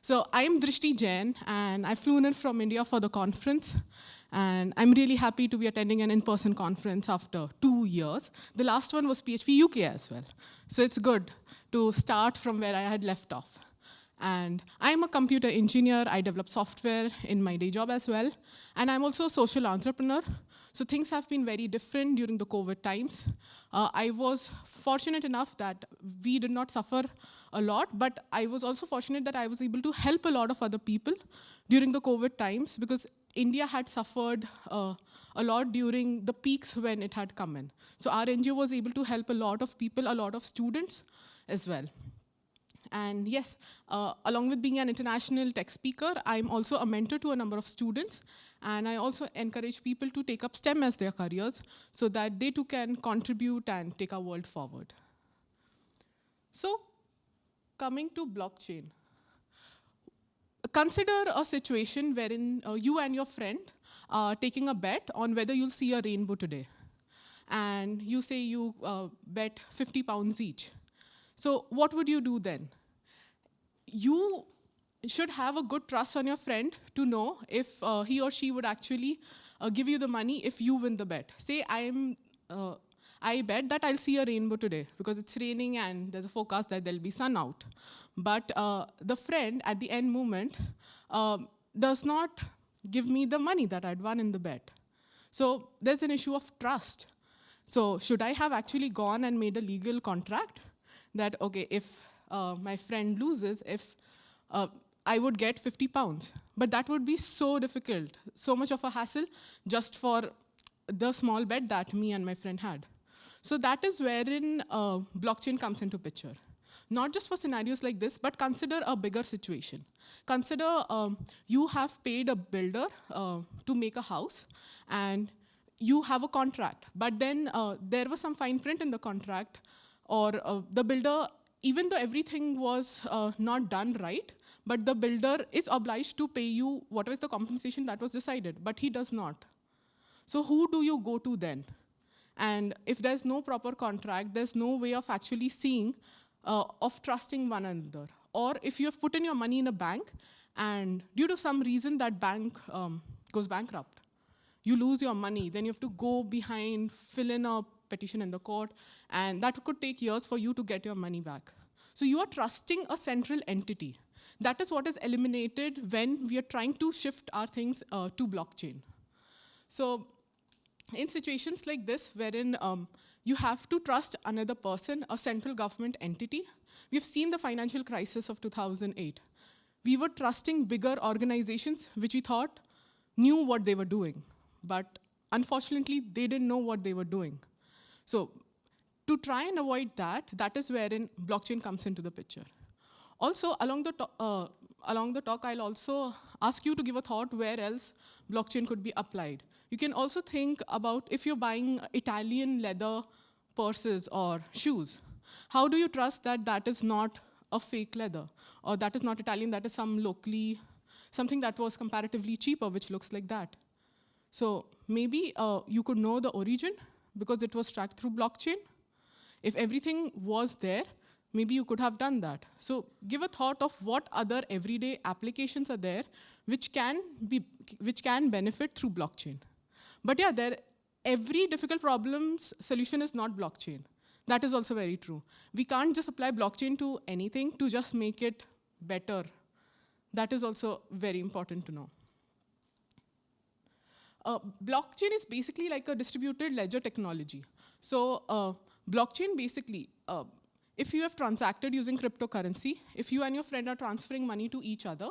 So I'm Drishti Jain, and I flew in from India for the conference. And I'm really happy to be attending an in-person conference after 2 years. The last one was PHP UK as well. So it's good to start from where I had left off. And I'm a computer engineer. I develop software in my day job as well. And I'm also a social entrepreneur. So things have been very different during the COVID times. I was fortunate enough that we did not suffer a lot, but I was also fortunate that I was able to help a lot of other people during the COVID times because India had suffered a lot during the peaks when it had come in. So our NGO was able to help a lot of people, a lot of students as well. And yes, along with being an international tech speaker, I'm also a mentor to a number of students. And I also encourage people to take up STEM as their careers so that they too can contribute and take our world forward. So coming to blockchain. Consider a situation wherein you and your friend are taking a bet on whether you'll see a rainbow today. And you say you bet 50 pounds each. So what would you do then? You should have a good trust on your friend to know if he or she would actually give you the money if you win the bet. Say I bet that I'll see a rainbow today because it's raining and there's a forecast that there'll be sun out. But the friend at the end moment does not give me the money that I'd won in the bet. So there's an issue of trust. So should I have actually gone and made a legal contract that, okay, if my friend loses, if I would get 50 pounds. But that would be so difficult, so much of a hassle just for the small bet that me and my friend had. So that is wherein blockchain comes into picture. Not just for scenarios like this, but consider a bigger situation. Consider you have paid a builder to make a house, and you have a contract. But then there was some fine print in the contract, or the builder, even though everything was not done right, but the builder is obliged to pay you whatever is the compensation that was decided, but he does not. So who do you go to then? And if there's no proper contract, there's no way of actually seeing, of trusting one another. Or if you have put in your money in a bank, and due to some reason that bank goes bankrupt, you lose your money, then you have to go behind, fill in a petition in the court, and that could take years for you to get your money back. So you are trusting a central entity. That is what is eliminated when we are trying to shift our things to blockchain. So in situations like this, wherein you have to trust another person, a central government entity, we've seen the financial crisis of 2008. We were trusting bigger organizations, which we thought knew what they were doing. But unfortunately, they didn't know what they were doing. So to try and avoid that, that is wherein blockchain comes into the picture. Also, along the talk, I'll also ask you to give a thought where else blockchain could be applied. You can also think about if you're buying Italian leather purses or shoes. How do you trust that that is not a fake leather? Or that is not Italian, that is something that was comparatively cheaper, which looks like that. So maybe you could know the origin because it was tracked through blockchain. If everything was there, maybe you could have done that. So give a thought of what other everyday applications are there which can benefit through blockchain. But yeah, every difficult problem's solution is not blockchain. That is also very true. We can't just apply blockchain to anything to just make it better. That is also very important to know. Blockchain is basically like a distributed ledger technology. So blockchain basically, if you have transacted using cryptocurrency, if you and your friend are transferring money to each other,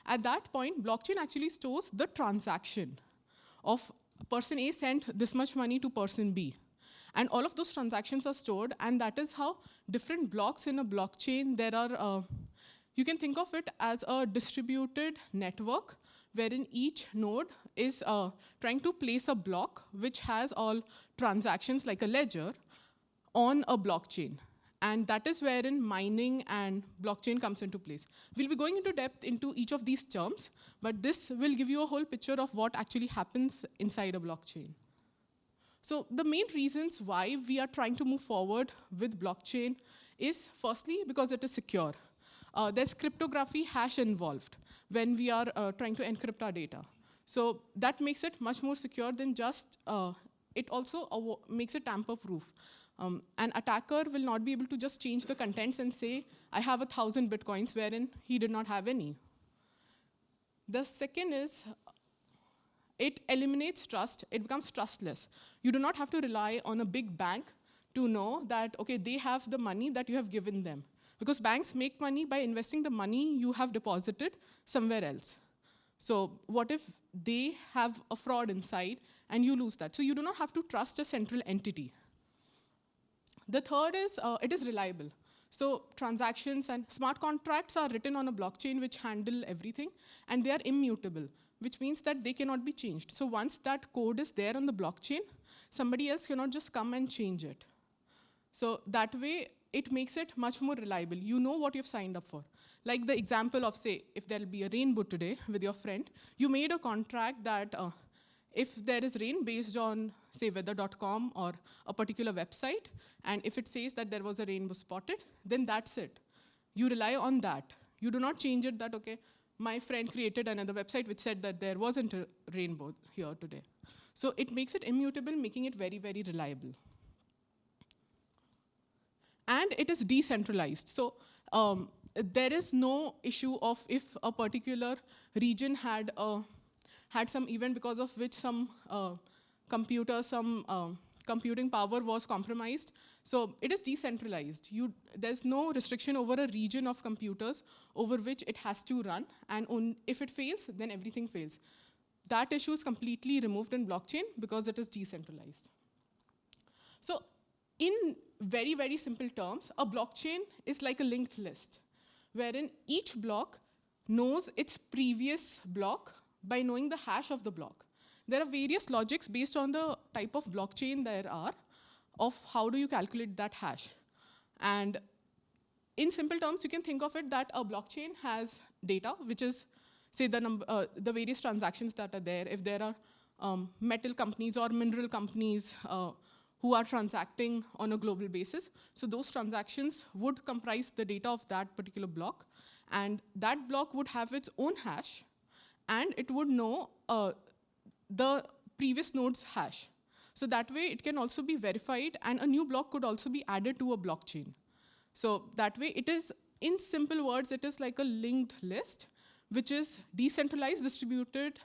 at that point, blockchain actually stores the transaction of person A sent this much money to person B. And all of those transactions are stored, and that is how different blocks in a blockchain, there are, you can think of it as a distributed network wherein each node is trying to place a block which has all transactions like a ledger on a blockchain. And that is wherein mining and blockchain comes into place. We'll be going into depth into each of these terms, but this will give you a whole picture of what actually happens inside a blockchain. So the main reasons why we are trying to move forward with blockchain is firstly because it is secure. there's cryptography hash involved when we are trying to encrypt our data. So that makes it much more secure than just, it also makes it tamper-proof. An attacker will not be able to just change the contents and say, I have 1,000 bitcoins, wherein he did not have any. The second is, it eliminates trust. It becomes trustless. You do not have to rely on a big bank to know that, okay, they have the money that you have given them. Because banks make money by investing the money you have deposited somewhere else. So what if they have a fraud inside and you lose that? So you do not have to trust a central entity. The third is, it is reliable. So transactions and smart contracts are written on a blockchain which handle everything, and they are immutable, which means that they cannot be changed. So once that code is there on the blockchain, somebody else cannot just come and change it. So that way, it makes it much more reliable. You know what you've signed up for. Like the example of, say, if there'll be a rainbow today with your friend, you made a contract that if there is rain based on, say, weather.com or a particular website, and if it says that there was a rainbow spotted, then that's it. You rely on that. You do not change it that, okay, my friend created another website which said that there wasn't a rainbow here today. So it makes it immutable, making it very, very reliable. And it is decentralized. So there is no issue of if a particular region had some event because of which some computing power was compromised. So it is decentralized. There's no restriction over a region of computers over which it has to run. And if it fails, then everything fails. That issue is completely removed in blockchain because it is decentralized. So in very, very simple terms, a blockchain is like a linked list, wherein each block knows its previous block by knowing the hash of the block. There are various logics based on the type of blockchain there are of how do you calculate that hash. And in simple terms, you can think of it that a blockchain has data, which is, say, the various transactions that are there. If there are metal companies or mineral companies who are transacting on a global basis. So those transactions would comprise the data of that particular block. And that block would have its own hash, and it would know the previous node's hash. So that way, it can also be verified, and a new block could also be added to a blockchain. So that way, it is, in simple words, it is like a linked list, which is decentralized, distributed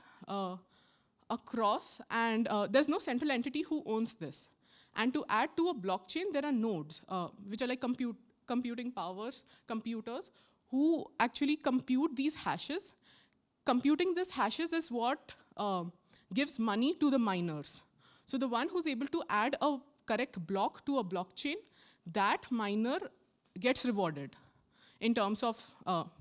across, and there's no central entity who owns this. And to add to a blockchain, there are nodes, which are like computing powers, computers, who actually compute these hashes. Computing these hashes is what gives money to the miners. So the one who's able to add a correct block to a blockchain, that miner gets rewarded in terms of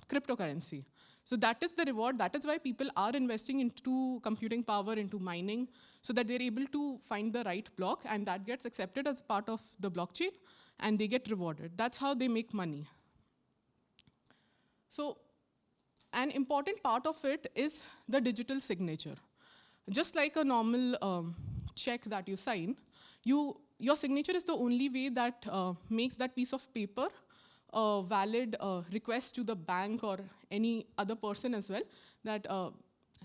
cryptocurrency. So that is the reward. That is why people are investing into computing power, into mining, so that they're able to find the right block, and that gets accepted as part of the blockchain, and they get rewarded. That's how they make money. So an important part of it is the digital signature. Just like a normal check that you sign, your signature is the only way that makes that piece of paper a valid request to the bank or any other person as well, that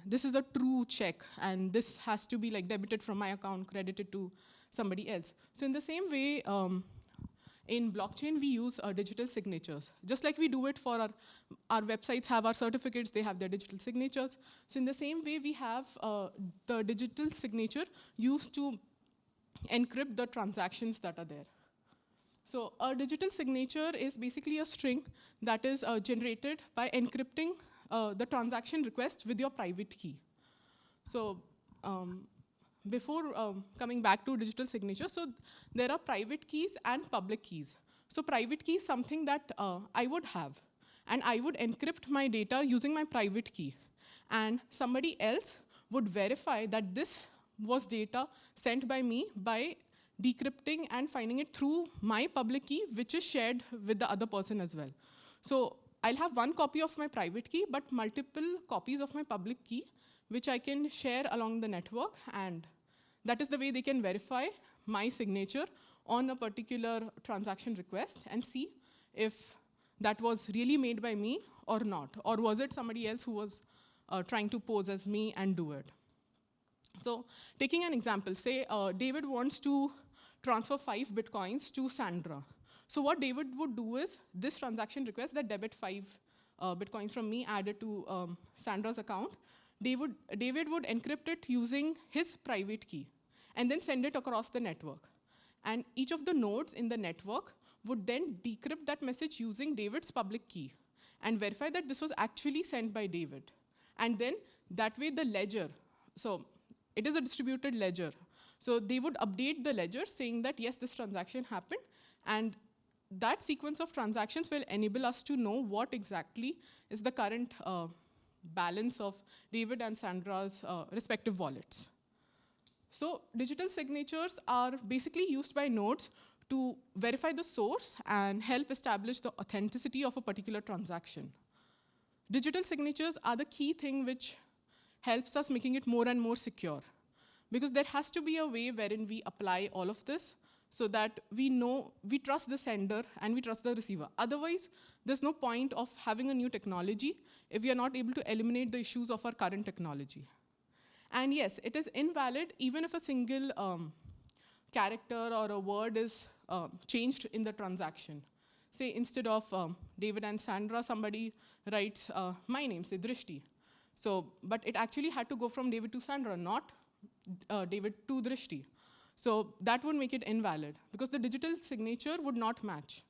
this is a true check, and this has to be like debited from my account, credited to somebody else. So in the same way, in blockchain, we use digital signatures. Just like we do it for our websites have our certificates, they have their digital signatures. So in the same way, we have the digital signature used to encrypt the transactions that are there. So a digital signature is basically a string that is generated by encrypting the transaction request with your private key. So before coming back to digital signature, so there are private keys and public keys. So private key is something that I would have, and I would encrypt my data using my private key. And somebody else would verify that this was data sent by me by decrypting and finding it through my public key, which is shared with the other person as well. So I'll have one copy of my private key, but multiple copies of my public key, which I can share along the network, and that is the way they can verify my signature on a particular transaction request and see if that was really made by me or not? Or was it somebody else who was trying to pose as me and do it? So taking an example, say David wants to transfer 5 bitcoins to Sandra. So what David would do is, this transaction request that debit 5 bitcoins from me added to Sandra's account, David would encrypt it using his private key and then send it across the network. And each of the nodes in the network would then decrypt that message using David's public key and verify that this was actually sent by David. And then that way the ledger, so it is a distributed ledger. So they would update the ledger saying that yes, this transaction happened, and that sequence of transactions will enable us to know what exactly is the current balance of David and Sandra's respective wallets. So digital signatures are basically used by nodes to verify the source and help establish the authenticity of a particular transaction. Digital signatures are the key thing which helps us making it more and more secure, because there has to be a way wherein we apply all of this so that we know, we trust the sender and we trust the receiver. Otherwise, there's no point of having a new technology if we are not able to eliminate the issues of our current technology. And yes, it is invalid even if a single character or a word is changed in the transaction. Say instead of David and Sandra, somebody writes my name, say Drishti. So, but it actually had to go from David to Sandra, not David to Drishti. So that would make it invalid because the digital signature would not match.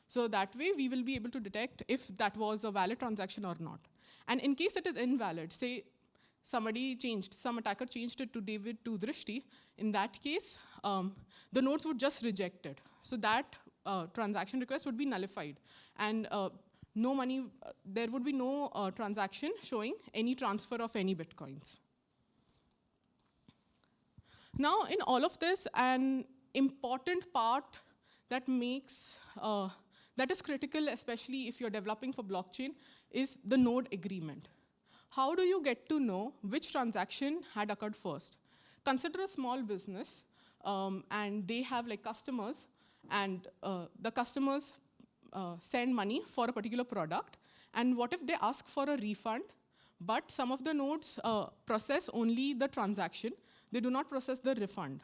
So that way we will be able to detect if that was a valid transaction or not. And in case it is invalid, say somebody changed, some attacker changed it to David to Drishti, in that case, the nodes would just reject it. So that transaction request would be nullified. And no money, there would be no transaction showing any transfer of any bitcoins. Now, in all of this, an important part that makes, that is critical, especially if you're developing for blockchain, is the node agreement. How do you get to know which transaction had occurred first? Consider a small business, and they have like customers, and the customers send money for a particular product, and what if they ask for a refund, but some of the nodes process only the transaction, they do not process the refund.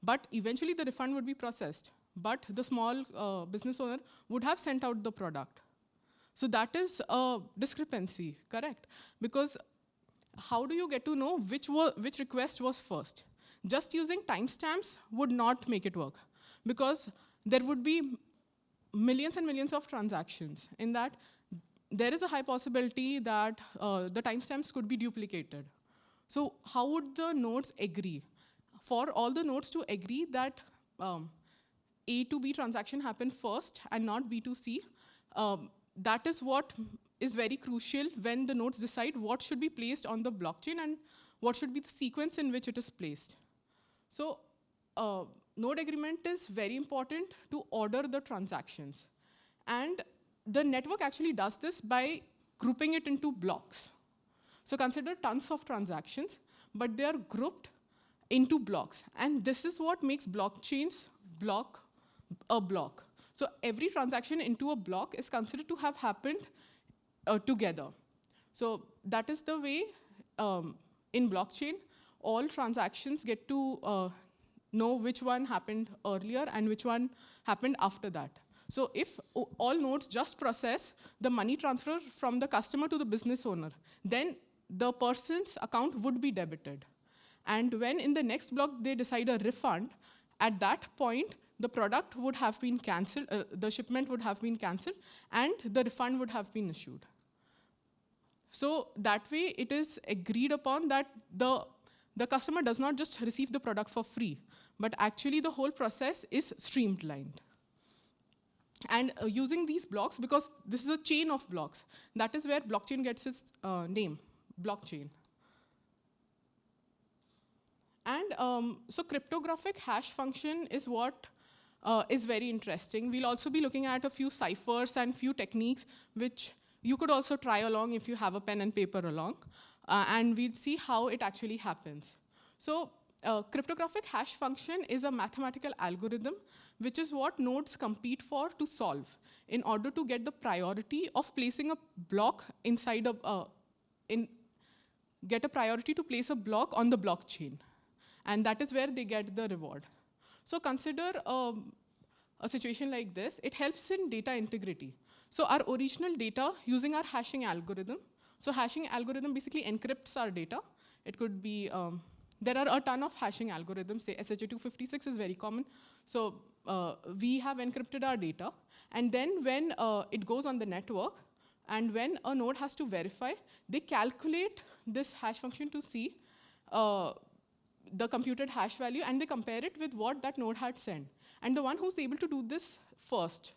But eventually the refund would be processed, but the small business owner would have sent out the product. So that is a discrepancy, correct? Because how do you get to know which request was first? Just using timestamps would not make it work, because there would be millions and millions of transactions. In that, there is a high possibility that the timestamps could be duplicated. So how would the nodes agree? For all the nodes to agree that A to B transaction happened first and not B to C, that is what is very crucial when the nodes decide what should be placed on the blockchain and what should be the sequence in which it is placed. So node agreement is very important to order the transactions. And the network actually does this by grouping it into blocks. So consider tons of transactions, but they are grouped into blocks. And this is what makes blockchains a block. So every transaction into a block is considered to have happened together. So that is the way in blockchain, all transactions get to know which one happened earlier and which one happened after that. So if all nodes just process the money transfer from the customer to the business owner, then the person's account would be debited. And when in the next block they decide a refund, at that point, the product would have been cancelled, the shipment would have been cancelled, and the refund would have been issued. So that way, it is agreed upon that the customer does not just receive the product for free, but actually the whole process is streamlined. And using these blocks, because this is a chain of blocks, that is where blockchain gets its name, blockchain. And so cryptographic hash function is what is very interesting. We'll also be looking at a few ciphers and few techniques, which you could also try along if you have a pen and paper along. And we'll see how it actually happens. So a cryptographic hash function is a mathematical algorithm, which is what nodes compete for to solve in order to get the priority of placing a block inside get a priority to place a block on the blockchain. And that is where they get the reward. So consider a situation like this. It helps in data integrity. So our original data using our hashing algorithm. So hashing algorithm basically encrypts our data. It could be, there are a ton of hashing algorithms. Say SHA-256 is very common. So we have encrypted our data. And then when it goes on the network, and when a node has to verify, they calculate this hash function to see the computed hash value, and they compare it with what that node had sent. And the one who's able to do this first,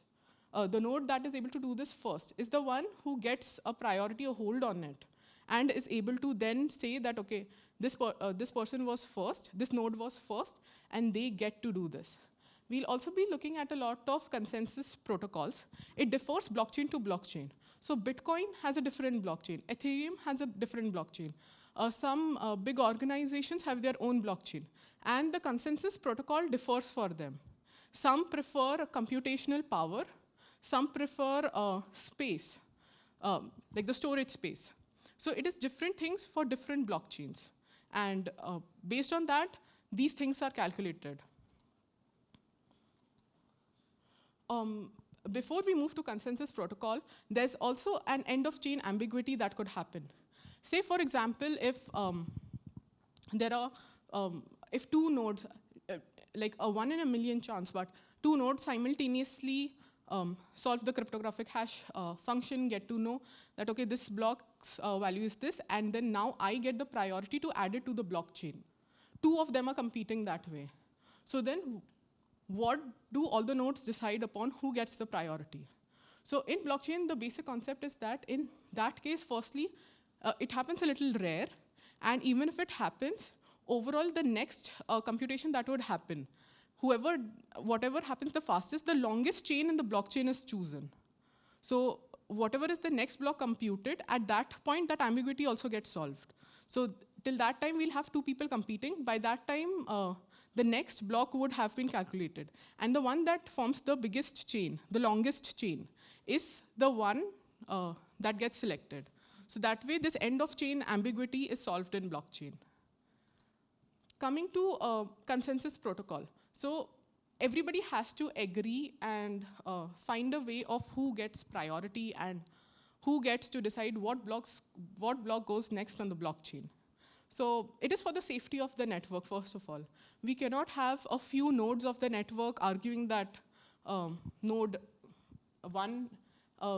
the node that is able to do this first, is the one who gets a priority, a hold on it, and is able to then say that, okay, this person was first, this node was first, and they get to do this. We'll also be looking at a lot of consensus protocols. It differs blockchain to blockchain. So Bitcoin has a different blockchain. Ethereum has a different blockchain. Some big organizations have their own blockchain. And the consensus protocol differs for them. Some prefer computational power. Some prefer space, like the storage space. So it is different things for different blockchains. And based on that, these things are calculated. Before we move to consensus protocol, there's also an end-of-chain ambiguity that could happen. Say, for example, if there are, if two nodes, like a 1 in a million chance, but two nodes simultaneously solve the cryptographic hash function, get to know that, okay, this block's value is this, and then now I get the priority to add it to the blockchain. Two of them are competing that way. So then, what do all the nodes decide upon who gets the priority? So in blockchain, the basic concept is that in that case, firstly, it happens a little rare. And even if it happens, overall, the next computation that would happen, whatever happens the fastest, the longest chain in the blockchain is chosen. So whatever is the next block computed, at that point, that ambiguity also gets solved. So till that time, we'll have two people competing. By that time, the next block would have been calculated. And the one that forms the biggest chain, the longest chain, is the one that gets selected. So that way, this end-of-chain ambiguity is solved in blockchain. Coming to consensus protocol. So everybody has to agree and find a way of who gets priority and who gets to decide what block goes next on the blockchain. So it is for the safety of the network, first of all. We cannot have a few nodes of the network arguing that node 1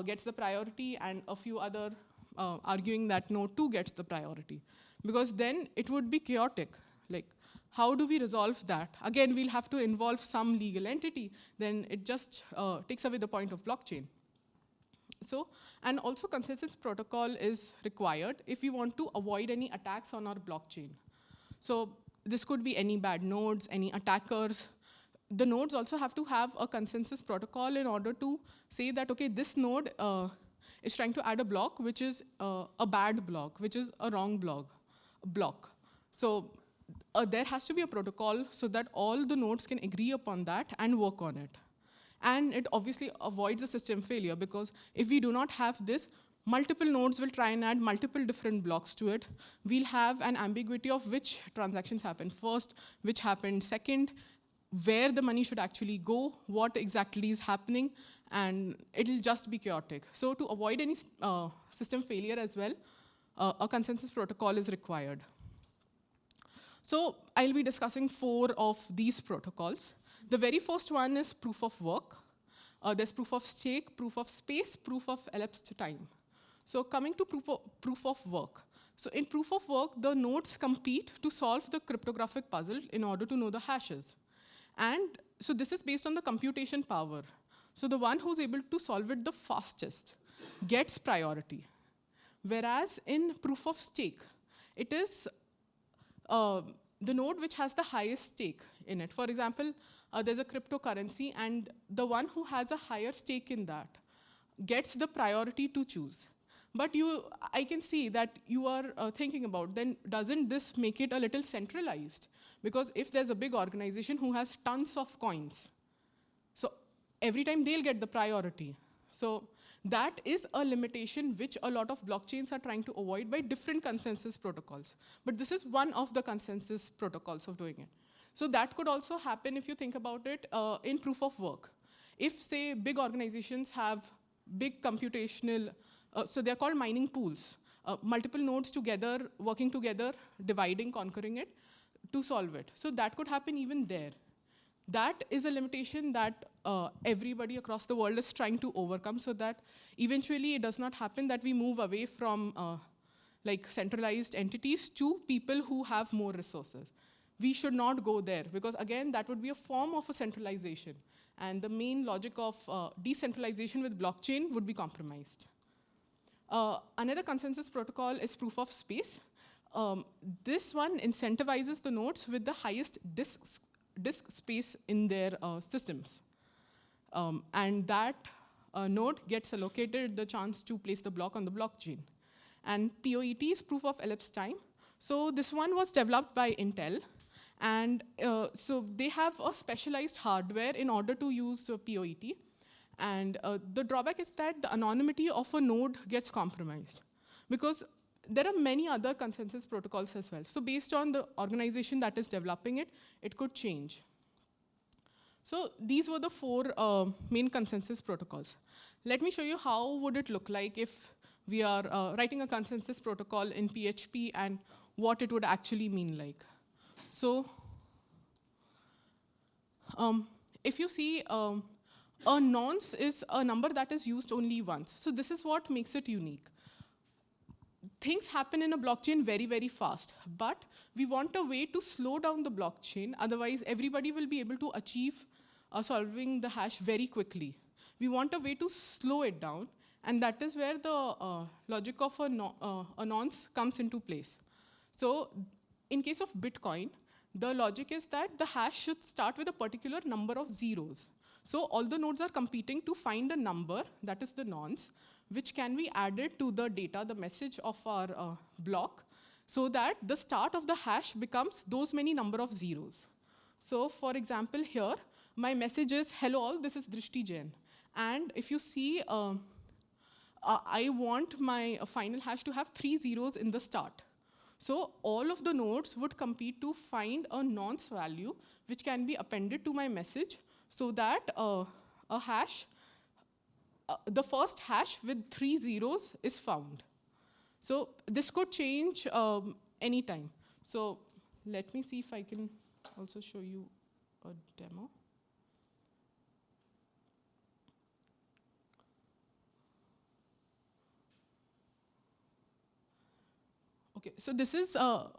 gets the priority and a few other arguing that node 2 gets the priority. Because then it would be chaotic. Like, how do we resolve that? Again, we'll have to involve some legal entity. Then it just takes away the point of blockchain. So, and also consensus protocol is required if we want to avoid any attacks on our blockchain. So this could be any bad nodes, any attackers. The nodes also have to have a consensus protocol in order to say that, okay, this node is trying to add a block which is a bad block, which is a wrong block. So there has to be a protocol so that all the nodes can agree upon that and work on it. And it obviously avoids a system failure, because if we do not have this, multiple nodes will try and add multiple different blocks to it. We'll have an ambiguity of which transactions happened first, which happened second, where the money should actually go, what exactly is happening, and it'll just be chaotic. So to avoid any system failure as well, a consensus protocol is required. So I'll be discussing 4 of these protocols. The very first one is proof of work. There's proof of stake, proof of space, proof of elapsed time. So coming to proof of work. So in proof of work, the nodes compete to solve the cryptographic puzzle in order to know the hashes. And so this is based on the computation power. So the one who's able to solve it the fastest gets priority. Whereas in proof of stake, it is the node which has the highest stake in it. For example, there's a cryptocurrency, and the one who has a higher stake in that gets the priority to choose. But I can see that you are thinking about, then doesn't this make it a little centralized? Because if there's a big organization who has tons of coins, so every time they'll get the priority. So that is a limitation which a lot of blockchains are trying to avoid by different consensus protocols. But this is one of the consensus protocols of doing it. So that could also happen if you think about it in proof of work. If, say, big organizations have big computational, so they're called mining pools, multiple nodes together, working together, dividing, conquering it to solve it. So that could happen even there. That is a limitation that everybody across the world is trying to overcome, so that eventually it does not happen that we move away from like centralized entities to people who have more resources. We should not go there, because again, that would be a form of a centralization. And the main logic of decentralization with blockchain would be compromised. Another consensus protocol is proof of space. This one incentivizes the nodes with the highest disk space in their systems. And that node gets allocated the chance to place the block on the blockchain. And POET is proof of elapsed time. So this one was developed by Intel. And so they have a specialized hardware in order to use POET. And the drawback is that the anonymity of a node gets compromised, because there are many other consensus protocols as well. So based on the organization that is developing it, it could change. So these were the 4 main consensus protocols. Let me show you how would it look like if we are writing a consensus protocol in PHP and what it would actually mean like. So if you see, a nonce is a number that is used only once. So this is what makes it unique. Things happen in a blockchain very, very fast, but we want a way to slow down the blockchain. Otherwise, everybody will be able to achieve solving the hash very quickly. We want a way to slow it down, and that is where the logic of a nonce comes into place. So in case of Bitcoin, the logic is that the hash should start with a particular number of zeros. So all the nodes are competing to find a number, that is the nonce, which can be added to the data, the message of our block, so that the start of the hash becomes those many number of zeros. So for example, here, my message is, hello all, this is Drishti Jain. And if you see, I want my final hash to have 3 zeros in the start. So all of the nodes would compete to find a nonce value, which can be appended to my message, so that a hash, the first hash with 3 zeros is found. So this could change anytime. So let me see if I can also show you a demo. Okay, so this is, okay,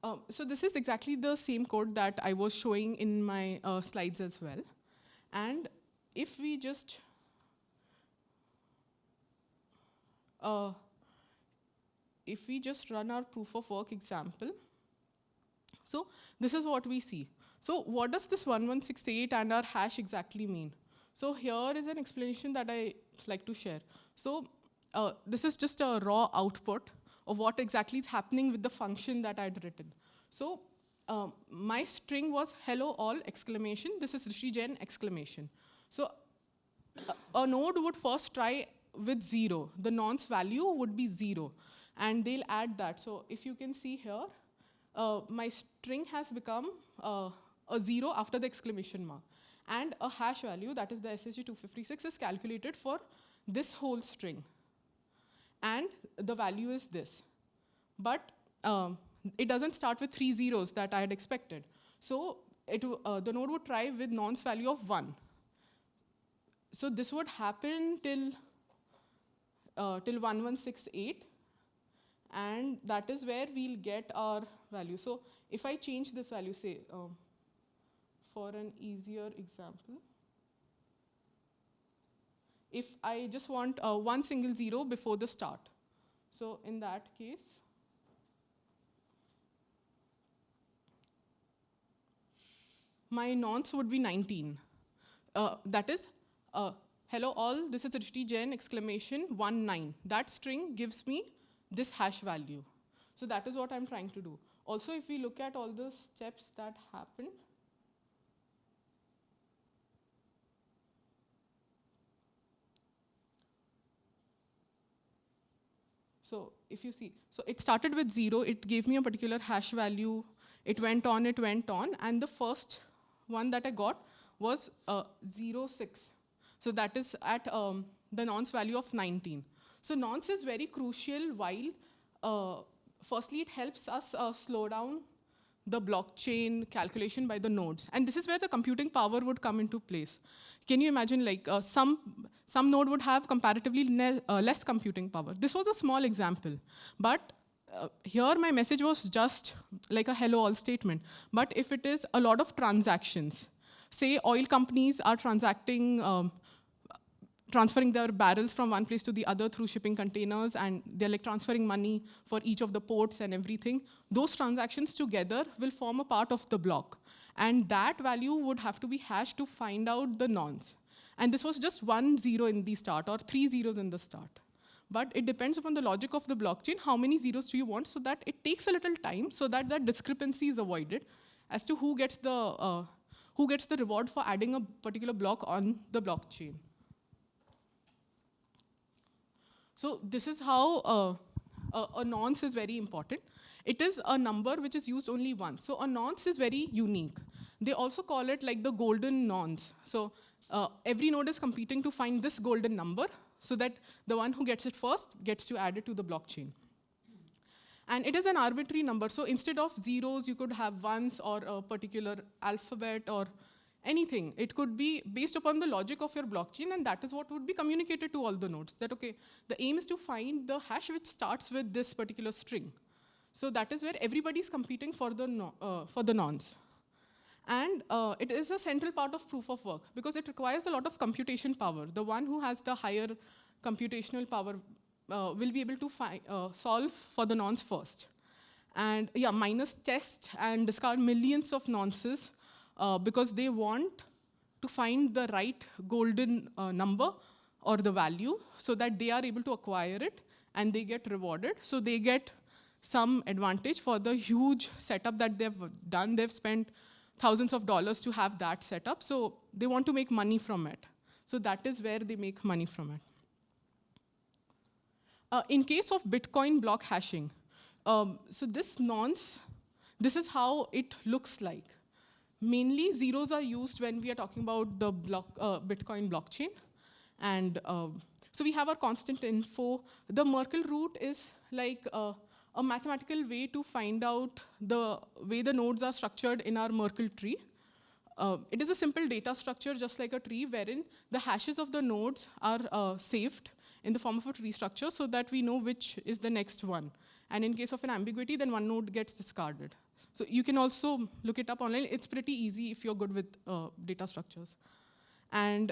sorry. So this is exactly the same code that I was showing in my slides as well. And if we just run our proof of work example, so this is what we see. So what does this 1168 and our hash exactly mean? So here is an explanation that I like to share. So this is just a raw output of what exactly is happening with the function that I had written. So my string was hello all exclamation. This is Rishi Jain exclamation. So a node would first try with 0. The nonce value would be 0. And they'll add that. So if you can see here, my string has become a 0 after the exclamation mark. And a hash value, that is the SSG256, is calculated for this whole string. And the value is this. But it doesn't start with 3 zeros that I had expected. So the node would try with nonce value of 1. So this would happen till 1168. And that is where we'll get our value. So if I change this value, say, for an easier example, if I just want 1 single 0 before the start. So in that case, my nonce would be 19. That is, hello all, this is Drishti Jain, exclamation 19. That string gives me this hash value. So that is what I'm trying to do. Also, if we look at all the steps that happened, so if you see, so it started with 0, it gave me a particular hash value, it went on, and the first one that I got was 06. So that is at the nonce value of 19. So nonce is very crucial while, firstly, it helps us slow down the blockchain calculation by the nodes. And this is where the computing power would come into place. Can you imagine, like, some node would have comparatively less computing power. This was a small example. But here my message was just like a hello all statement. But if it is a lot of transactions, say oil companies are transferring their barrels from one place to the other through shipping containers, and they're like transferring money for each of the ports and everything. Those transactions together will form a part of the block. And that value would have to be hashed to find out the nonce. And this was just 1 0 in the start, or 3 zeros in the start. But it depends upon the logic of the blockchain, how many zeros do you want, so that it takes a little time so that that discrepancy is avoided as to who gets the reward for adding a particular block on the blockchain. So this is how a nonce is very important. It is a number which is used only once. So a nonce is very unique. They also call it like the golden nonce. So every node is competing to find this golden number so that the one who gets it first gets to add it to the blockchain. And it is an arbitrary number. So instead of zeros, you could have ones or a particular alphabet or anything. It could be based upon the logic of your blockchain, and that is what would be communicated to all the nodes. That, okay, the aim is to find the hash which starts with this particular string. So that is where everybody's competing for the nonce. And it is a central part of proof of work because it requires a lot of computation power. The one who has the higher computational power will be able to solve for the nonce first. And yeah, miners test and discard millions of nonces because they want to find the right golden number or the value so that they are able to acquire it and they get rewarded. So they get some advantage for the huge setup that they've done. They've spent thousands of dollars to have that set up. So they want to make money from it. So that is where they make money from it. In case of Bitcoin block hashing, so this nonce, this is how it looks like. Mainly zeros are used when we are talking about the Bitcoin blockchain. And so we have our constant info. The Merkle root is like a mathematical way to find out the way the nodes are structured in our Merkle tree. It is a simple data structure, just like a tree, wherein the hashes of the nodes are saved in the form of a tree structure so that we know which is the next one. And in case of an ambiguity, then one node gets discarded. So you can also look it up online. It's pretty easy if you're good with data structures. And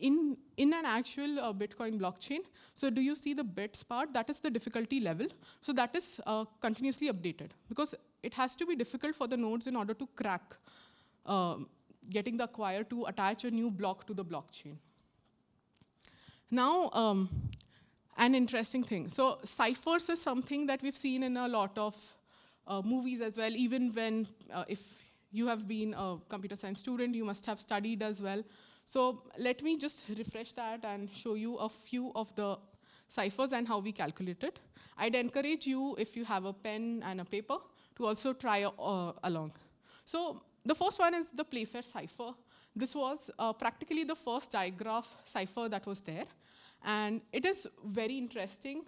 in an actual Bitcoin blockchain, so do you see the bits part? That is the difficulty level. So that is continuously updated because it has to be difficult for the nodes in order to crack getting the acquirer to attach a new block to the blockchain. Now, an interesting thing. So ciphers is something that we've seen in a lot of movies as well, even when, if you have been a computer science student, you must have studied as well. So let me just refresh that and show you a few of the ciphers and how we calculate it. I'd encourage you, if you have a pen and a paper, to also try along. So the first one is the Playfair cipher. This was practically the first digraph cipher that was there. And it is very interesting.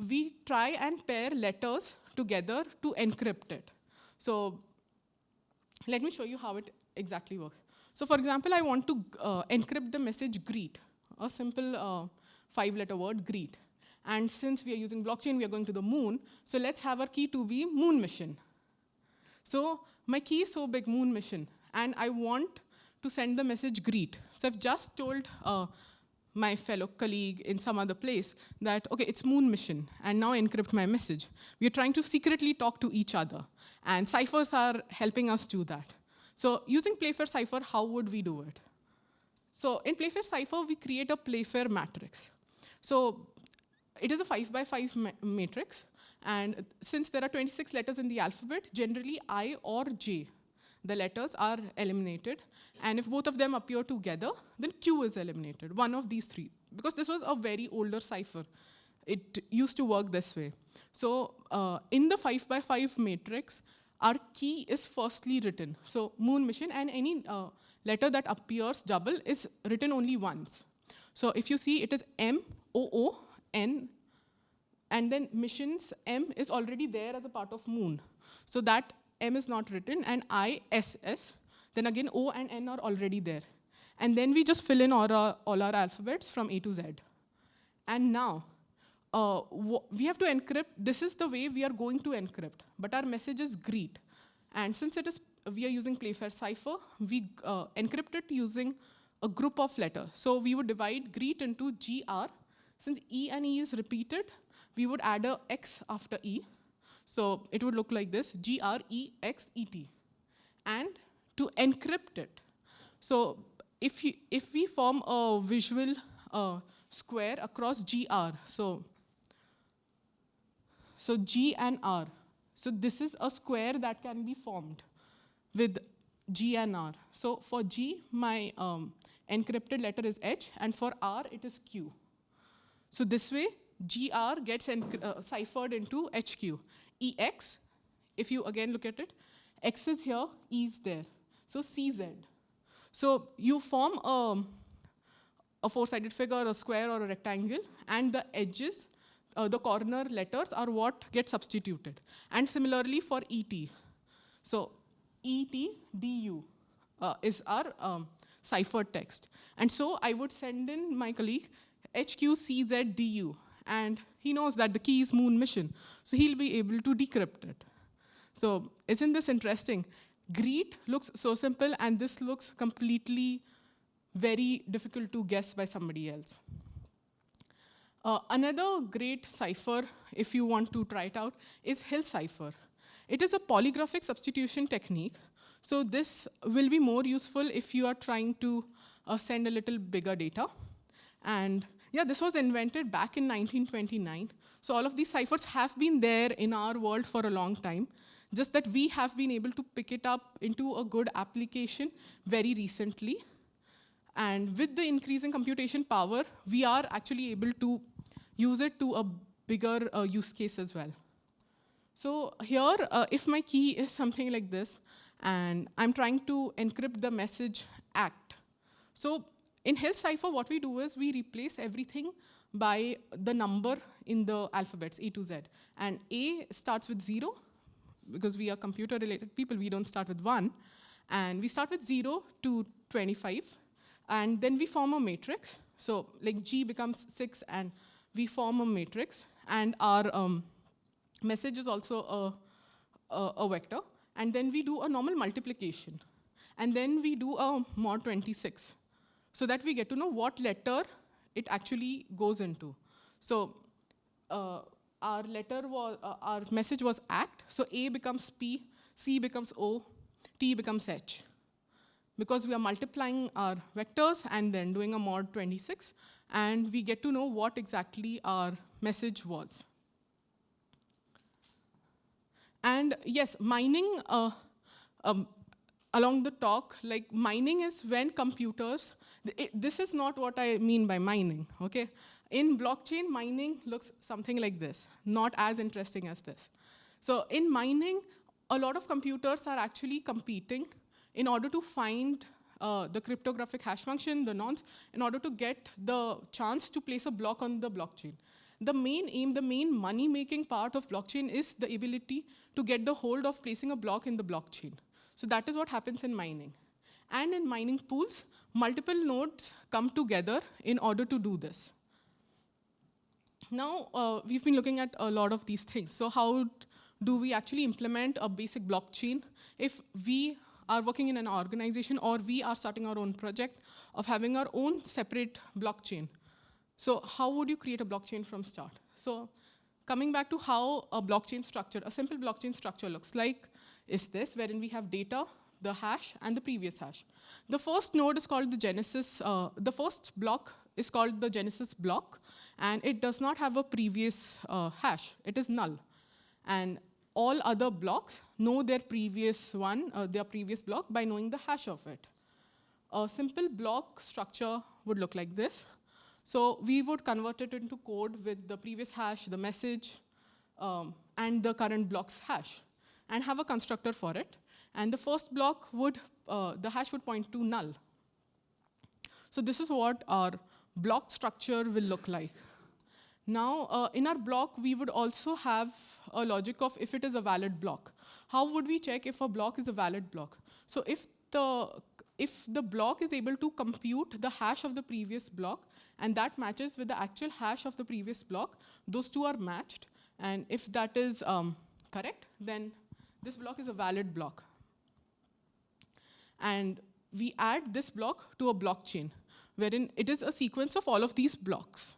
We try and pair letters together to encrypt it. So let me show you how it exactly works. So for example, I want to encrypt the message greet, a simple 5-letter word, greet. And since we are using blockchain, we are going to the moon. So let's have our key to be moon mission. So my key is so big, moon mission. And I want to send the message greet. So I've just told my fellow colleague in some other place that, okay, it's moon mission, and now encrypt my message. We are trying to secretly talk to each other, and ciphers are helping us do that. So using Playfair Cipher, how would we do it? So in Playfair Cipher, we create a Playfair matrix. So it is a 5 by 5 matrix. And since there are 26 letters in the alphabet, generally I or J, the letters are eliminated. And if both of them appear together, then Q is eliminated, one of these three. Because this was a very older cipher. It used to work this way. So in the 5 by 5 matrix, our key is firstly written. So moon mission, and any letter that appears double is written only once. So if you see, it is M-O-O-N, and then missions, M is already there as a part of moon. So that M is not written, and I-S-S, then again O and N are already there. And then we just fill in all our alphabets from A to Z. And now, we have to encrypt. This is the way we are going to encrypt. But our message is greet. And since we are using Playfair Cipher, we encrypt it using a group of letters. So we would divide greet into GR. Since E and E is repeated, we would add a X after E. So it would look like this, GREXET. And to encrypt it, so if we form a visual square across GR, so G and R. So this is a square that can be formed with G and R. So for G, my encrypted letter is H, and for R, it is Q. So this way, GR gets ciphered into HQ. EX, if you again look at it, X is here, E is there. So CZ. So you form a four-sided figure, a square, or a rectangle, and the edges, the corner letters are what get substituted. And similarly for ET. So ET, DU is our ciphered text. And so I would send in my colleague HQCZDU. And he knows that the key is moon mission. So he'll be able to decrypt it. So isn't this interesting? Greet looks so simple, and this looks completely very difficult to guess by somebody else. Another great cipher, if you want to try it out, is Hill cipher. It is a polygraphic substitution technique. So this will be more useful if you are trying to send a little bigger data. And yeah, this was invented back in 1929. So all of these ciphers have been there in our world for a long time, just that we have been able to pick it up into a good application very recently. And with the increasing computation power, we are actually able to use it to a bigger use case as well. So here, if my key is something like this, and I'm trying to encrypt the message ACT. So in Hill cipher, what we do is we replace everything by the number in the alphabets, A to Z. And A starts with 0, because we are computer-related people, we don't start with 1. And we start with 0 to 25. And then we form a matrix. So like G becomes 6, and we form a matrix. And our message is also a vector. And then we do a normal multiplication. And then we do a mod 26, so that we get to know what letter it actually goes into. So our message was ACT. So A becomes P, C becomes O, T becomes H. Because we are multiplying our vectors and then doing a mod 26, and we get to know what exactly our message was. And yes, mining, along the talk, like mining is when computers, this is not what I mean by mining, okay? In blockchain, mining looks something like this, not as interesting as this. So in mining, a lot of computers are actually competing in order to find the cryptographic hash function, the nonce, in order to get the chance to place a block on the blockchain. The main aim, the main money-making part of blockchain is the ability to get the hold of placing a block in the blockchain. So that is what happens in mining. And in mining pools, multiple nodes come together in order to do this. Now, we've been looking at a lot of these things. So how do we actually implement a basic blockchain if we are working in an organization or we are starting our own project of having our own separate blockchain? So how would you create a blockchain from start? So coming back to how a blockchain structure, a simple blockchain structure looks like is this, wherein we have data, the hash, and the previous hash. The first node is called the Genesis, the first block is called the Genesis block, and it does not have a previous hash. It is null. And all other blocks know their previous block by knowing the hash of it. A simple block structure would look like this. So we would convert it into code with the previous hash, the message, and the current block's hash, and have a constructor for it. And the first block would, the hash would point to null. So this is what our block structure will look like. Now, in our block, we would also have a logic of if it is a valid block. How would we check if a block is a valid block? So if the block is able to compute the hash of the previous block, and that matches with the actual hash of the previous block, those two are matched. And if that is correct, then this block is a valid block. And we add this block to a blockchain, wherein it is a sequence of all of these blocks.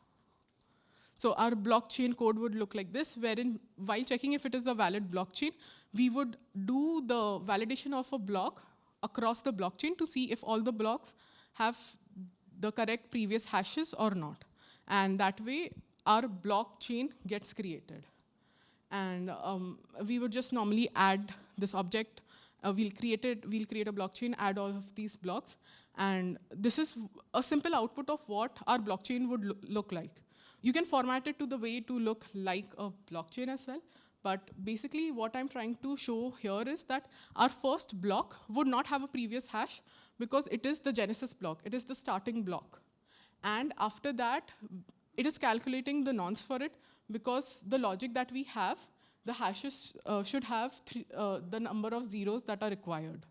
So our blockchain code would look like this, wherein while checking if it is a valid blockchain, we would do the validation of a block across the blockchain to see if all the blocks have the correct previous hashes or not. And that way, our blockchain gets created. And we would just normally add this object. We'll create a blockchain, add all of these blocks. And this is a simple output of what our blockchain would look like. You can format it to the way to look like a blockchain as well. But basically, what I'm trying to show here is that our first block would not have a previous hash because it is the Genesis block. It is the starting block. And after that, it is calculating the nonce for it because the logic that we have, the hashes should have the number of zeros that are required.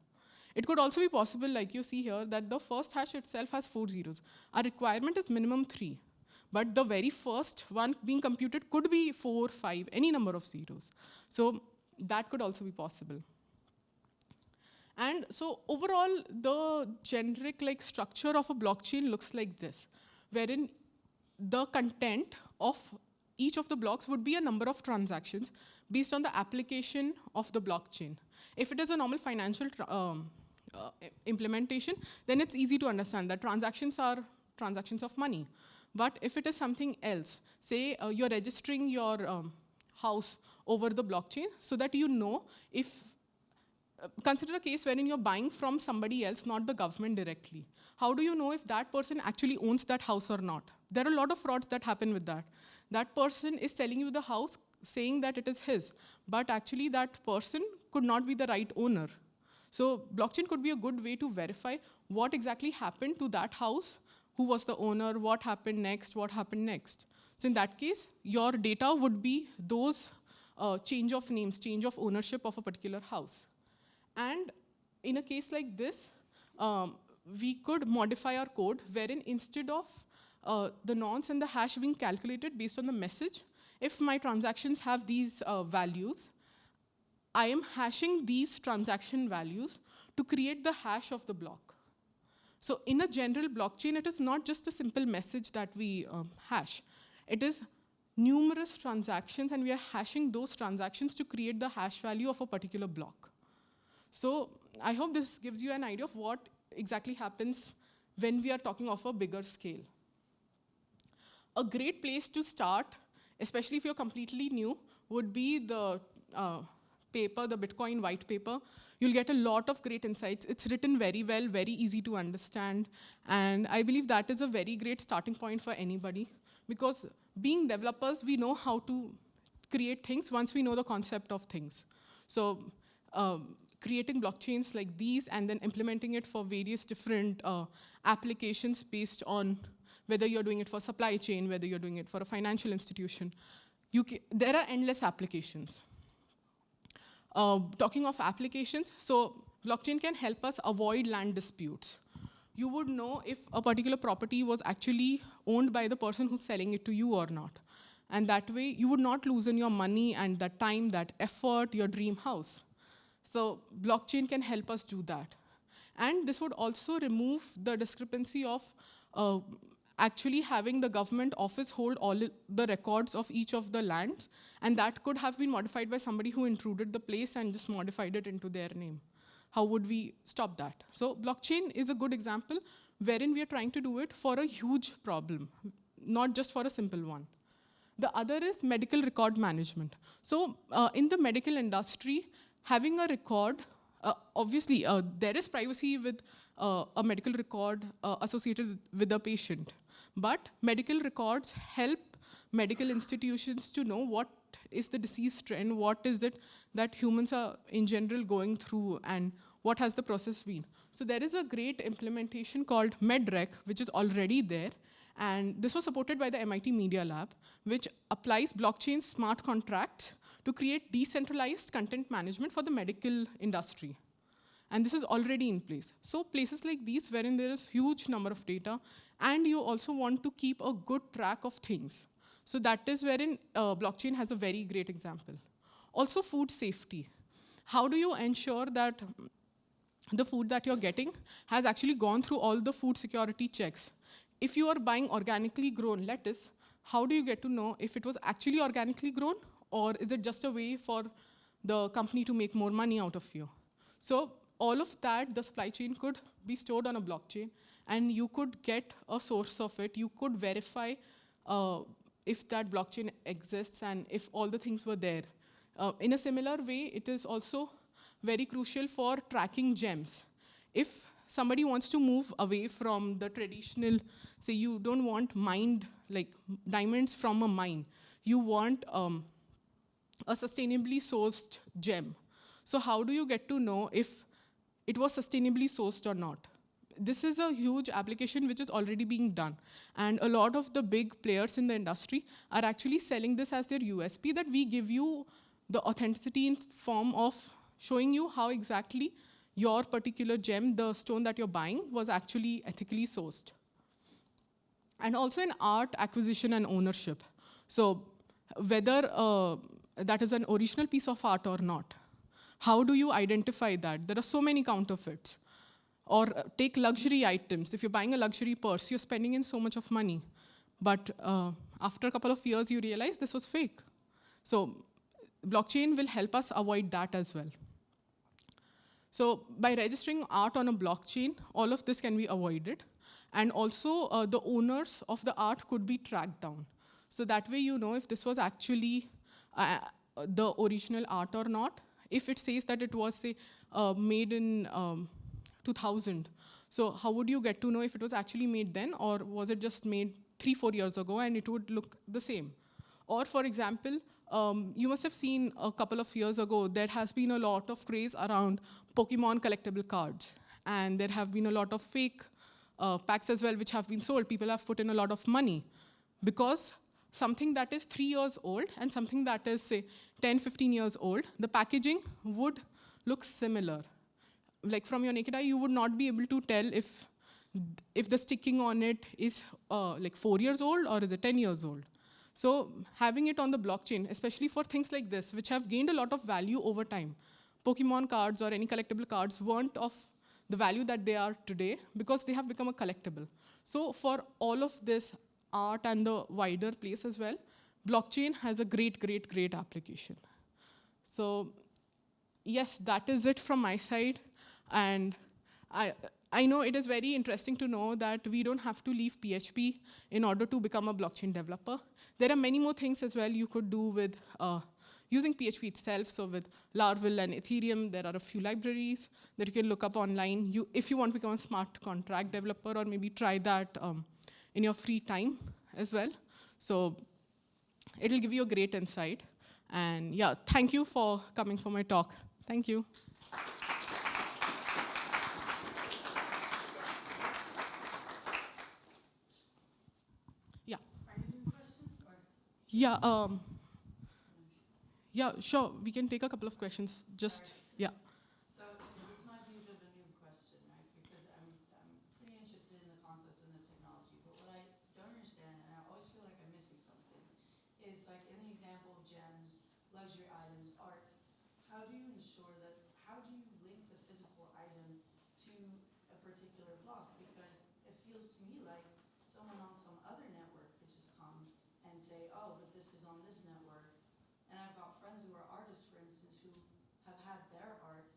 It could also be possible, like you see here, that the first hash itself has 4 zeros. Our requirement is minimum 3. But the very first one being computed could be 4, 5, any number of zeros. So that could also be possible. And so overall, the generic structure of a blockchain looks like this, wherein the content of each of the blocks would be a number of transactions based on the application of the blockchain. If it is a normal financial implementation, then it's easy to understand that transactions are transactions of money. But if it is something else, say you're registering your house over the blockchain so that you know if, consider a case wherein you're buying from somebody else, not the government directly. How do you know if that person actually owns that house or not? There are a lot of frauds that happen with that. That person is selling you the house saying that it is his, but actually that person could not be the right owner. So blockchain could be a good way to verify what exactly happened to that house, who was the owner, what happened next. So in that case, your data would be those change of names, change of ownership of a particular house. And in a case like this, we could modify our code wherein instead of the nonce and the hash being calculated based on the message, if my transactions have these values, I am hashing these transaction values to create the hash of the block. So in a general blockchain, it is not just a simple message that we hash. It is numerous transactions, and we are hashing those transactions to create the hash value of a particular block. So I hope this gives you an idea of what exactly happens when we are talking of a bigger scale. A great place to start, especially if you're completely new, would be the paper, the Bitcoin white paper. You'll get a lot of great insights. It's written very well, very easy to understand. And I believe that is a very great starting point for anybody. Because being developers, we know how to create things once we know the concept of things. So creating blockchains like these and then implementing it for various different applications based on whether you're doing it for supply chain, whether you're doing it for a financial institution, there are endless applications. Talking of applications, so blockchain can help us avoid land disputes. You would know if a particular property was actually owned by the person who's selling it to you or not. And that way, you would not lose in your money and that time, that effort, your dream house. So blockchain can help us do that. And this would also remove the discrepancy of actually having the government office hold all the records of each of the lands, and that could have been modified by somebody who intruded the place and just modified it into their name. How would we stop that? So blockchain is a good example wherein we are trying to do it for a huge problem, not just for a simple one. The other is medical record management. So in the medical industry, having a record, obviously there is privacy with a medical record associated with a patient. But medical records help medical institutions to know what is the disease trend, what is it that humans are in general going through, and what has the process been. So there is a great implementation called MedRec, which is already there. And this was supported by the MIT Media Lab, which applies blockchain smart contracts to create decentralized content management for the medical industry. And this is already in place. So places like these, wherein there is huge number of data, and you also want to keep a good track of things. So that is wherein blockchain has a very great example. Also food safety. How do you ensure that the food that you're getting has actually gone through all the food security checks? If you are buying organically grown lettuce, how do you get to know if it was actually organically grown, or is it just a way for the company to make more money out of you? So all of that, the supply chain could be stored on a blockchain, and you could get a source of it. You could verify if that blockchain exists and if all the things were there. In a similar way, it is also very crucial for tracking gems. If somebody wants to move away from the traditional, say you don't want mined, like diamonds from a mine, you want a sustainably sourced gem. So how do you get to know if it was sustainably sourced or not? This is a huge application which is already being done. And a lot of the big players in the industry are actually selling this as their USP, that we give you the authenticity in form of showing you how exactly your particular gem, the stone that you're buying, was actually ethically sourced. And also in art acquisition and ownership. So whether that is an original piece of art or not, how do you identify that? There are so many counterfeits. Or take luxury items. If you're buying a luxury purse, you're spending in so much of money. But after a couple of years, you realize this was fake. So blockchain will help us avoid that as well. So by registering art on a blockchain, all of this can be avoided. And also, the owners of the art could be tracked down. So that way you know if this was actually the original art or not. If it says that it was, say, made in 2000, so how would you get to know if it was actually made then, or was it just made 3-4 years ago and it would look the same? Or for example, you must have seen a couple of years ago, there has been a lot of craze around Pokemon collectible cards. And there have been a lot of fake packs as well, which have been sold. People have put in a lot of money. Because something that is 3 years old and something that is, say, 10-15 years old, the packaging would look similar. Like from your naked eye, you would not be able to tell if the sticking on it is like 4 years old or is it 10 years old. So having it on the blockchain, especially for things like this, which have gained a lot of value over time. Pokemon cards or any collectible cards weren't of the value that they are today because they have become a collectible. So for all of this art and the wider place as well, blockchain has a great, great, great application. So yes, that is it from my side. And I know it is very interesting to know that we don't have to leave PHP in order to become a blockchain developer. There are many more things as well you could do with using PHP itself. So with Laravel and Ethereum, there are a few libraries that you can look up online. If you want to become a smart contract developer, or maybe try that in your free time as well. So it'll give you a great insight. And yeah, thank you for coming for my talk. Thank you. Yeah. Are you doing questions? Or? Yeah, sure. We can take a couple of questions. Just, right. yeah. So this might be a bit of a new question, right? Because I'm pretty interested in the concept and the technology. But what I don't understand, and I always feel like I'm missing something, is like in the example of gems, luxury items, arts, how do you ensure that, how do you link the physical item to a particular block? Because it feels to me like someone on some other network could just come and say, oh, but this is on this network. And I've got friends who are artists, for instance, who have had their art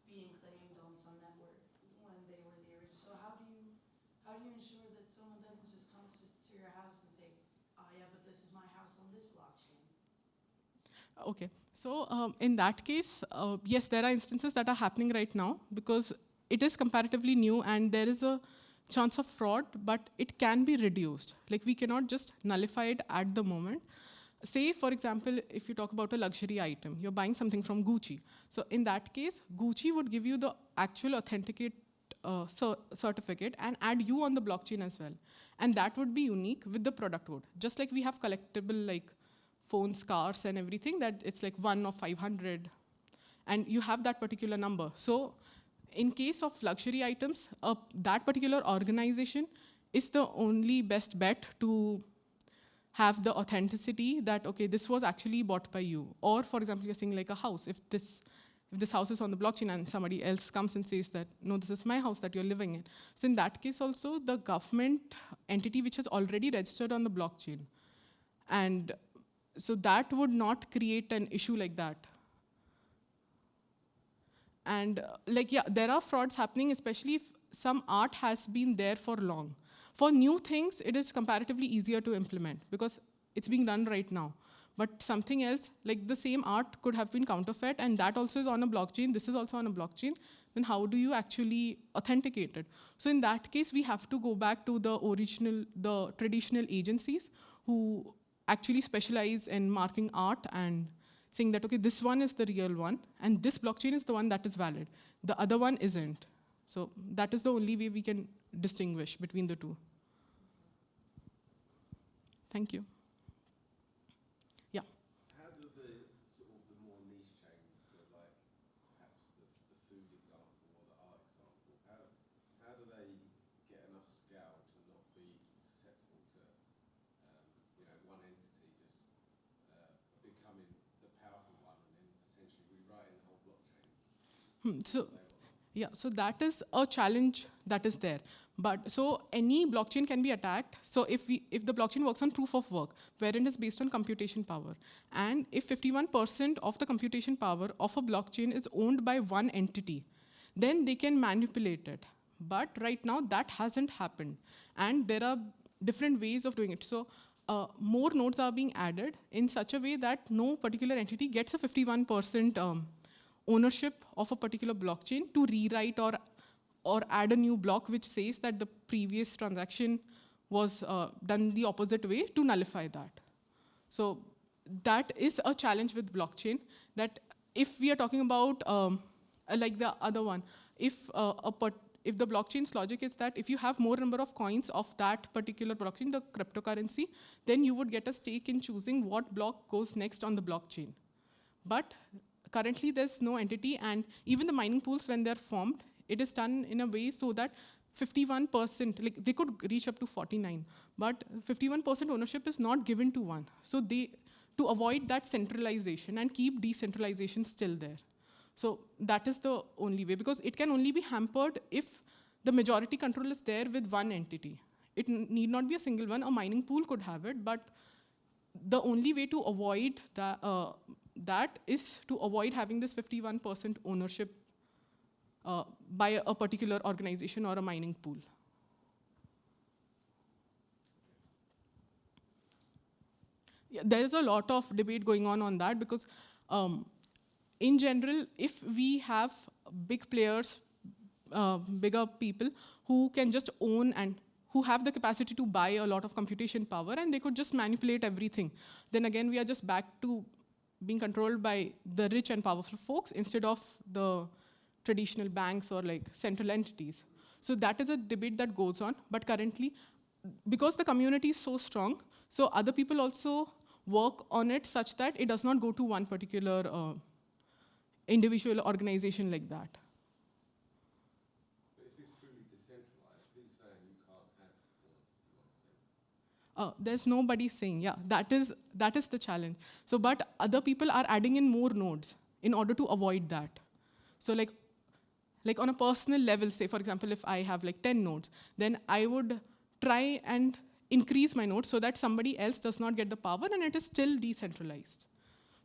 being claimed some network when they were the original. So how do you ensure that someone doesn't just come to your house and say, oh yeah, but this is my house on this blockchain? Okay, so in that case, yes, there are instances that are happening right now because it is comparatively new and there is a chance of fraud, but it can be reduced. Like we cannot just nullify it at the moment. Say, for example, if you talk about a luxury item, you're buying something from Gucci. So in that case, Gucci would give you the actual authenticate certificate and add you on the blockchain as well. And that would be unique with the product code. Just like we have collectible like phones, cars, and everything, that it's like 1 of 500, and you have that particular number. So in case of luxury items, that particular organization is the only best bet to have the authenticity that, okay, this was actually bought by you. Or for example, you're saying like a house. If this house is on the blockchain and somebody else comes and says that, no, this is my house that you're living in. So in that case also, the government entity which has already registered on the blockchain. And so that would not create an issue like that. And like, yeah, there are frauds happening, especially if some art has been there for long. For new things, it is comparatively easier to implement because it's being done right now. But something else, like the same art could have been counterfeit, and that also is on a blockchain, this is also on a blockchain, then how do you actually authenticate it? So in that case, we have to go back to the traditional agencies who actually specialize in marking art and saying that, okay, this one is the real one, and this blockchain is the one that is valid. The other one isn't. So that is the only way we can distinguish between the two. Thank you. Yeah. How do the sort of the more niche chains, so like perhaps the food example or the art example, how do they get enough scale to not be susceptible to one entity just becoming the powerful one and then potentially rewriting the whole blockchain? So that is a challenge that is there. But so any blockchain can be attacked. So if the blockchain works on proof of work, wherein it's based on computation power, and if 51% of the computation power of a blockchain is owned by one entity, then they can manipulate it. But right now, that hasn't happened. And there are different ways of doing it. So more nodes are being added in such a way that no particular entity gets a 51% ownership of a particular blockchain to rewrite or add a new block which says that the previous transaction was done the opposite way to nullify that. So that is a challenge with blockchain, that if we are talking about like the other one, if the blockchain's logic is that if you have more number of coins of that particular blockchain, the cryptocurrency, then you would get a stake in choosing what block goes next on the blockchain. But currently, there's no entity, and even the mining pools, when they're formed, it is done in a way so that 51%, like they could reach up to 49, but 51% ownership is not given to one. So to avoid that centralization and keep decentralization still there. So that is the only way, because it can only be hampered if the majority control is there with one entity. It need not be a single one. A mining pool could have it, but the only way to avoid that is to avoid having this 51% ownership by a particular organization or a mining pool. Yeah, there is a lot of debate going on that, because in general, if we have big players, bigger people who can just own and who have the capacity to buy a lot of computation power and they could just manipulate everything, then again, we are just back to being controlled by the rich and powerful folks instead of the traditional banks or like central entities. So that is a debate that goes on. But currently, because the community is so strong, so other people also work on it such that it does not go to one particular individual organization like that. But if it's truly decentralized, who's saying you can't have more than 51%? There's nobody saying, yeah, that is the challenge. So, but other people are adding in more nodes in order to avoid that. So like on a personal level, say for example, if I have like 10 nodes, then I would try and increase my nodes so that somebody else does not get the power and it is still decentralized.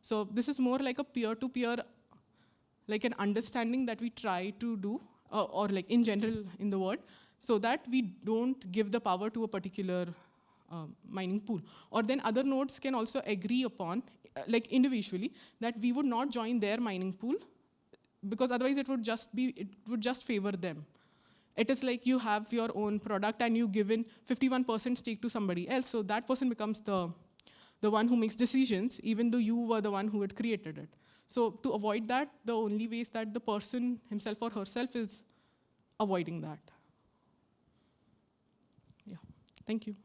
So this is more like a peer-to-peer, like an understanding that we try to do or like in general in the world, so that we don't give the power to a particular mining pool. Or then other nodes can also agree upon, like individually, that we would not join their mining pool, because otherwise it would just favor them. It is like you have your own product and you give in 51% stake to somebody else, so that person becomes the one who makes decisions, even though you were the one who had created it. So to avoid that, the only way is that the person himself or herself is avoiding that. Yeah, thank you.